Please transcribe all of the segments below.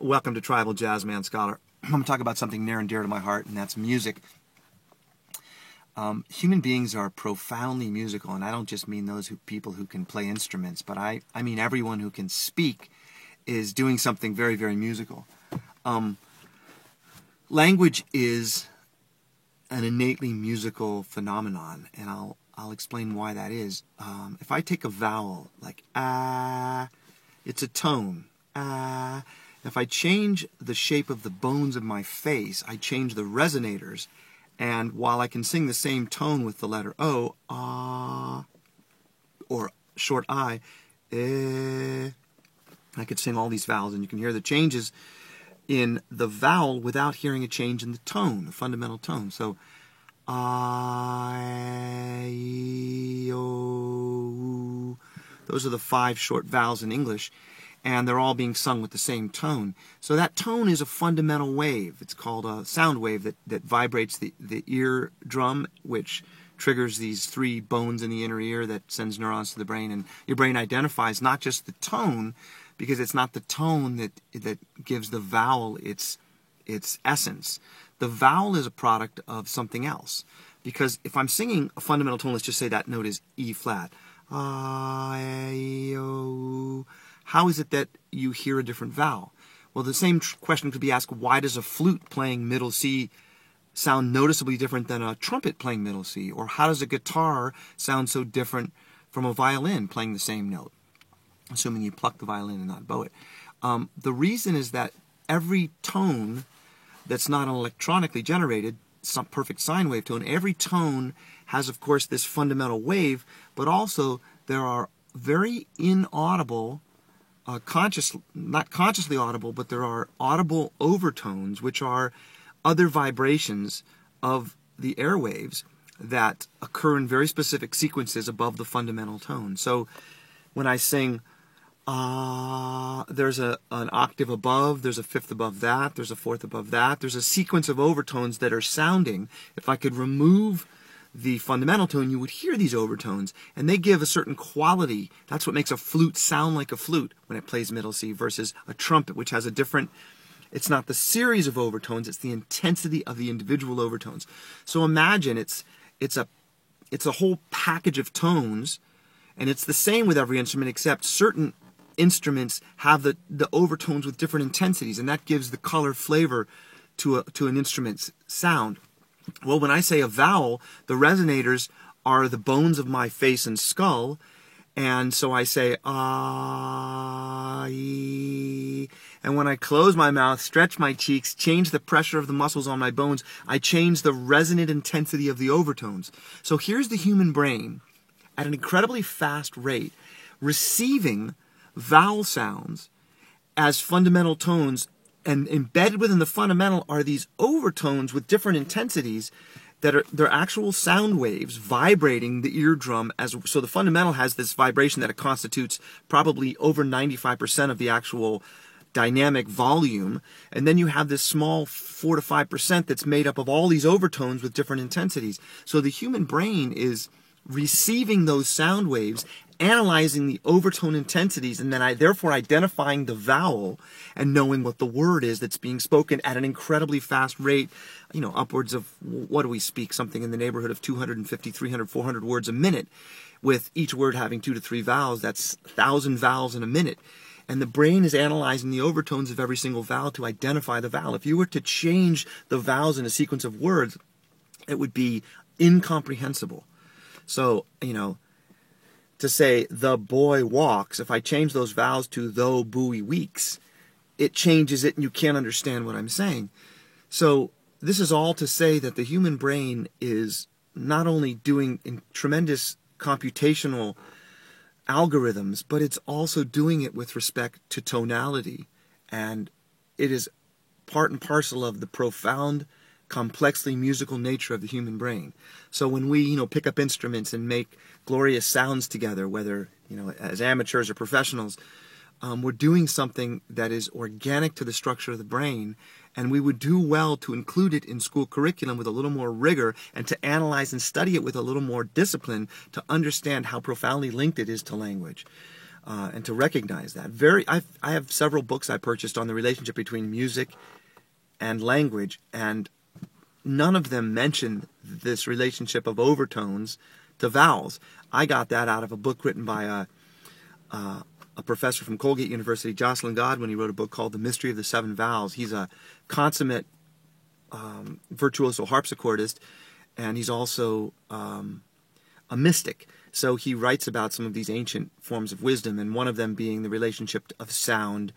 Welcome to Tribal Jazzman Scholar. I'm going to talk about something near and dear to my heart, and that's music. Human beings are profoundly musical, and I don't just mean those people who can play instruments, but I mean everyone who can speak is doing something very, very musical. Language is an innately musical phenomenon, and I'll explain why that is. If I take a vowel like ah, it's a tone. Ah. If I change the shape of the bones of my face, I change the resonators, and while I can sing the same tone with the letter O, ah, or short I, eh, I could sing all these vowels, and you can hear the changes in the vowel without hearing a change in the tone, the fundamental tone. So, I, O, those are the 5 short vowels in English, and they're all being sung with the same tone. So that tone is a fundamental wave. It's called a sound wave that vibrates the eardrum, which triggers these 3 bones in the inner ear that sends neurons to the brain. And your brain identifies not just the tone, because it's not the tone that gives the vowel its essence. The vowel is a product of something else. Because if I'm singing a fundamental tone, let's just say that note is E flat. I-O. How is it that you hear a different vowel? Well, the same question could be asked, why does a flute playing middle C sound noticeably different than a trumpet playing middle C? Or how does a guitar sound so different from a violin playing the same note? Assuming you pluck the violin and not bow it. The reason is that every tone that's not electronically generated, some perfect sine wave tone, every tone has, of course, this fundamental wave, but also there are very inaudible, not consciously audible, but there are audible overtones, which are other vibrations of the airwaves that occur in very specific sequences above the fundamental tone. So when I sing, there's an octave above, there's a fifth above that, there's a fourth above that, there's a sequence of overtones that are sounding. If I could remove the fundamental tone, you would hear these overtones, and they give a certain quality. That's what makes a flute sound like a flute when it plays middle C versus a trumpet, which has a different, it's not the series of overtones, it's the intensity of the individual overtones. So imagine it's a whole package of tones, and it's the same with every instrument, except certain instruments have the overtones with different intensities, and that gives the color flavor to an instrument's sound. Well, when I say a vowel, the resonators are the bones of my face and skull, and so I say ah, and when I close my mouth, stretch my cheeks, change the pressure of the muscles on my bones, I change the resonant intensity of the overtones. So here's the human brain at an incredibly fast rate receiving vowel sounds as fundamental tones, and embedded within the fundamental are these overtones with different intensities that are they're actual sound waves vibrating the eardrum. So the fundamental has this vibration that it constitutes probably over 95% of the actual dynamic volume, and then you have this small 4 to 5% that's made up of all these overtones with different intensities. So the human brain is receiving those sound waves, analyzing the overtone intensities, and then therefore identifying the vowel and knowing what the word is that's being spoken at an incredibly fast rate, upwards of, what do we speak, something in the neighborhood of 250, 300, 400 words a minute, with each word having 2 to 3 vowels. That's 1,000 vowels in a minute. And the brain is analyzing the overtones of every single vowel to identify the vowel. If you were to change the vowels in a sequence of words, it would be incomprehensible. So, to say the boy walks, if I change those vowels to though buoy weeks, it changes it and you can't understand what I'm saying. So this is all to say that the human brain is not only doing tremendous computational algorithms, but it's also doing it with respect to tonality. And it is part and parcel of the profound, complexly musical nature of the human brain. So when we, pick up instruments and make glorious sounds together, whether, as amateurs or professionals, we're doing something that is organic to the structure of the brain, and we would do well to include it in school curriculum with a little more rigor and to analyze and study it with a little more discipline to understand how profoundly linked it is to language. and to recognize that. I have several books I purchased on the relationship between music and language, and none of them mention this relationship of overtones to vowels. I got that out of a book written by a professor from Colgate University, Jocelyn Godwin. He wrote a book called The Mystery of the Seven Vowels. He's a consummate virtuoso harpsichordist, and he's also a mystic. So he writes about some of these ancient forms of wisdom, and one of them being the relationship of sound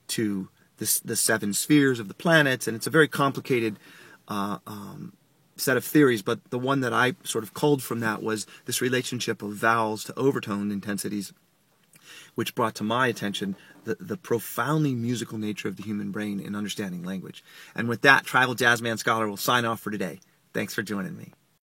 to the seven spheres of the planets. And it's a very complicated set of theories, but the one that I sort of culled from that was this relationship of vowels to overtone intensities, which brought to my attention the profoundly musical nature of the human brain in understanding language. And with that, Tribal Jazzman Scholar will sign off for today. Thanks for joining me.